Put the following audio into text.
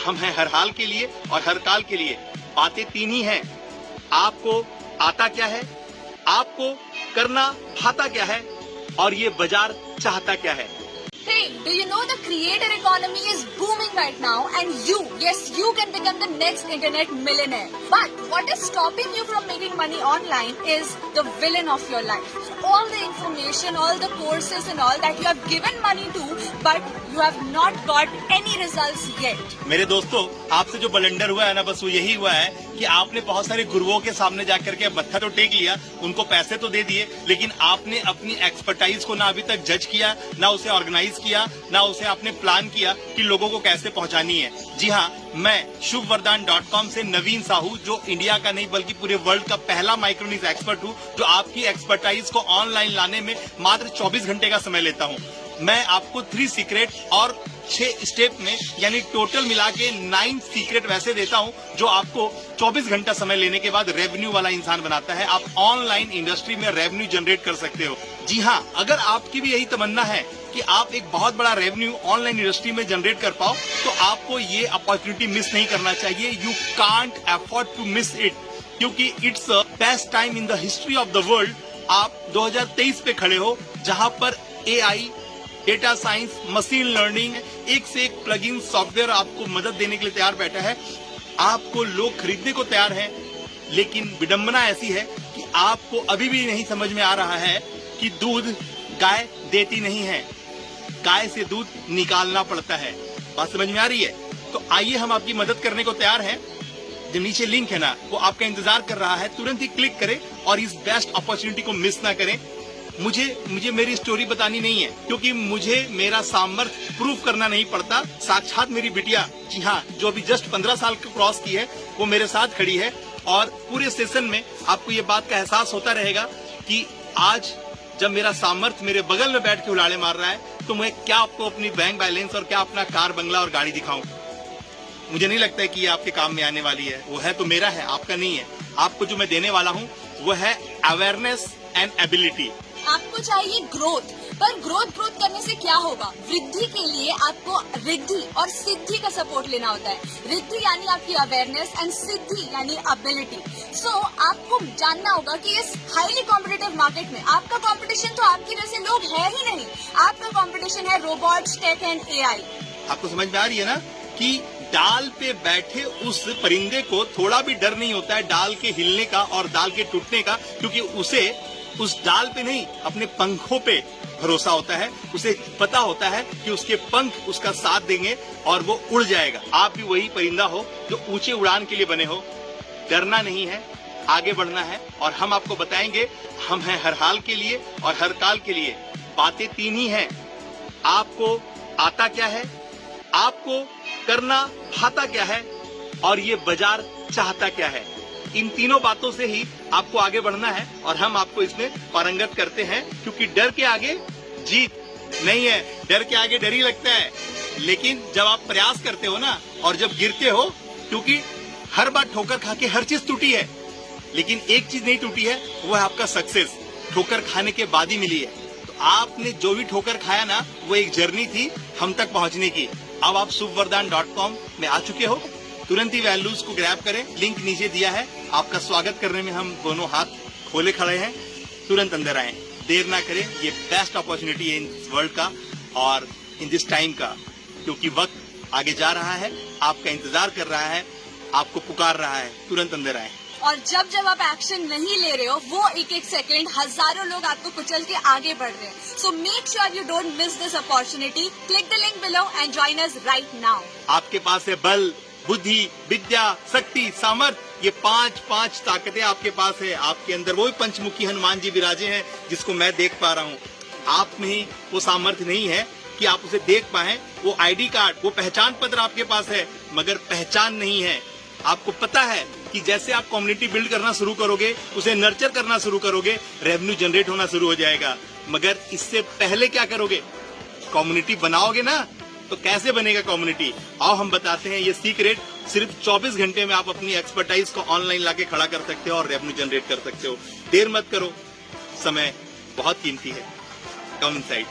हम हैं हर हाल के लिए और हर काल के लिए। बातें तीन ही हैं, आपको आता क्या है, आपको करना भाता क्या है, और ये बाजार चाहता क्या है। Hey, do you know the creator economy is booming right now and you can become the next internet millionaire. But what is stopping you from making money online is the villain of your life. All the information, all the courses and all that you have given money to, but you have not got any results yet. मेरे दोस्तों, आपसे जो blunder हुआ है ना, बस वो यही हुआ है कि आपने बहुत सारे गुरुओं के सामने जाकर के मत्था तो टेक लिया, उनको पैसे तो दे दिए, लेकिन आपने अपनी एक्सपर्टाइज को ना अभी तक जज किया, ना उसे ऑर्गेनाइज किया, ना उसे आपने प्लान किया कि लोगों को कैसे पहुंचानी है। जी हाँ, मैं शुभवरदान.com से नवीन साहू, जो इंडिया का नहीं बल्कि पूरे वर्ल्ड का पहला माइक्रोनिक्स एक्सपर्ट हूँ, जो आपकी एक्सपर्टाइज को ऑनलाइन लाने में मात्र 24 घंटे का समय लेता हूँ। मैं आपको 3 सीक्रेट और 6 स्टेप में यानी टोटल मिला के 9 सीक्रेट वैसे देता हूं जो आपको 24 घंटा समय लेने के बाद रेवेन्यू वाला इंसान बनाता है। आप ऑनलाइन इंडस्ट्री में रेवेन्यू जनरेट कर सकते हो। जी हाँ, अगर आपकी भी यही तमन्ना है कि आप एक बहुत बड़ा रेवेन्यू ऑनलाइन इंडस्ट्री में जनरेट कर पाओ, तो आपको ये अपॉर्चुनिटी मिस नहीं करना चाहिए। You can't afford to miss it, क्योंकि it's best time in the history of the world. आप 2023 पे खड़े हो, जहां पर AI, data science, machine learning, एक से एक प्लगइन सॉफ्टवेयर आपको मदद देने के लिए तैयार बैठा है। आपको लोग खरीदने को तैयार हैं, लेकिन विडंबना ऐसी है कि आपको अभी भी नहीं समझ में आ रहा है कि दूध गाय देती नहीं है, गाय से दूध निकालना पड़ता है। बात समझ में आ रही है? तो आइए, हम आपकी मदद करने को तैयार हैं। जो नीचे लिंक है ना, वो आपका इंतजार कर रहा है, तुरंत ही क्लिक करें और इस बेस्ट अपॉर्चुनिटी को मिस ना करें। मुझे मेरी स्टोरी बतानी नहीं है, क्योंकि मुझे मेरा सामर्थ्य प्रूव करना नहीं पड़ता। साक्षात मेरी बिटिया, जी हाँ, जो अभी जस्ट 15 साल को क्रॉस की है, वो मेरे साथ खड़ी है। और पूरे सेशन में आपको ये बात का एहसास होता रहेगा कि आज जब मेरा सामर्थ्य मेरे बगल में बैठ के उलाड़े मार रहा है, तो मैं क्या आपको अपनी बैंक बैलेंस और क्या अपना कार, बंगला और गाड़ी दिखाऊं। मुझे नहीं लगता है कि ये आपके काम में आने वाली है। वो है तो मेरा है, आपका नहीं है। आपको जो मैं देने वाला हूँ वो है अवेयरनेस एंड एबिलिटी। आपको चाहिए ग्रोथ, पर ग्रोथ करने से क्या होगा? वृद्धि के लिए आपको रिद्धि और सिद्धि का सपोर्ट लेना होता है। रिद्धि यानी आपकी अवेयरनेस एंड सिद्धि यानी एबिलिटी। सो आपको जानना होगा कि इस हाईली कॉम्पिटिटिव मार्केट में आपका कंपटीशन तो आपके जैसे लोग है ही नहीं। आपका कंपटीशन है रोबोट्स, टेक एंड AI। आपको समझ में आ रही है ना कि डाल पे बैठे उस परिंदे को थोड़ा भी डर नहीं होता है डाल के हिलने का और डाल के टूटने का, क्योंकि उसे उस डाल पे नहीं, अपने पंखों पे भरोसा होता है। उसे पता होता है कि उसके पंख उसका साथ देंगे और वो उड़ जाएगा। आप भी वही परिंदा हो जो ऊंचे उड़ान के लिए बने हो। डरना नहीं है, आगे बढ़ना है, और हम आपको बताएंगे। हम हैं हर हाल के लिए और हर काल के लिए। बातें तीन ही हैं, आपको आता क्या है, आपको करना भाता क्या है, और ये बाजार चाहता क्या है। इन तीनों बातों से ही आपको आगे बढ़ना है, और हम आपको इसमें पारंगत करते हैं, क्योंकि डर के आगे जीत नहीं है। डर के आगे डर ही लगता है, लेकिन जब आप प्रयास करते हो ना, और जब गिरते हो, क्योंकि हर बार ठोकर खा के हर चीज टूटी है, लेकिन एक चीज नहीं टूटी है, वो है आपका सक्सेस। ठोकर खाने के बाद ही मिली है। तो आपने जो भी ठोकर खाया ना, वो एक जर्नी थी हम तक पहुंचने की। अब आप शुभवरदान.com में आ चुके हो, तुरंत ही वैल्यूज को ग्रैब करें। लिंक नीचे दिया है। आपका स्वागत करने में हम दोनों हाथ खोले खड़े हैं। तुरंत अंदर आएं, देर ना करें। ये बेस्ट अपॉर्चुनिटी है इन वर्ल्ड का और इन दिस टाइम का, क्योंकि वक्त आगे जा रहा है, आपका इंतजार कर रहा है, आपको पुकार रहा है। तुरंत अंदर आएं। और जब आप एक्शन नहीं ले रहे हो, वो एक सेकंड हजारों लोग आपको कुचल के आगे बढ़ रहे हैं। So make sure you don't miss this opportunity. Click the link below and join us right now. आपके पास है बल, बुद्धि, विद्या, शक्ति, सामर्थ्य। ये पांच ताकतें आपके पास है। आपके अंदर वो पंचमुखी हनुमान जी विराजे हैं, जिसको मैं देख पा रहा हूँ। आप में ही वो सामर्थ्य नहीं है कि आप उसे देख पाए। वो ID कार्ड, वो पहचान पत्र आपके पास है, मगर पहचान नहीं है। आपको पता है कि जैसे आप कम्युनिटी बिल्ड करना शुरू करोगे, उसे नर्चर करना शुरू करोगे, रेवेन्यू जनरेट होना शुरू हो जाएगा। मगर इससे पहले क्या करोगे? कम्युनिटी बनाओगे ना, तो कैसे बनेगा कम्युनिटी? आओ हम बताते हैं ये सीक्रेट। सिर्फ 24 घंटे में आप अपनी एक्सपर्टाइज को ऑनलाइन लाके खड़ा कर सकते हो और रेवेन्यू जनरेट कर सकते हो। देर मत करो, समय बहुत कीमती है। Come inside.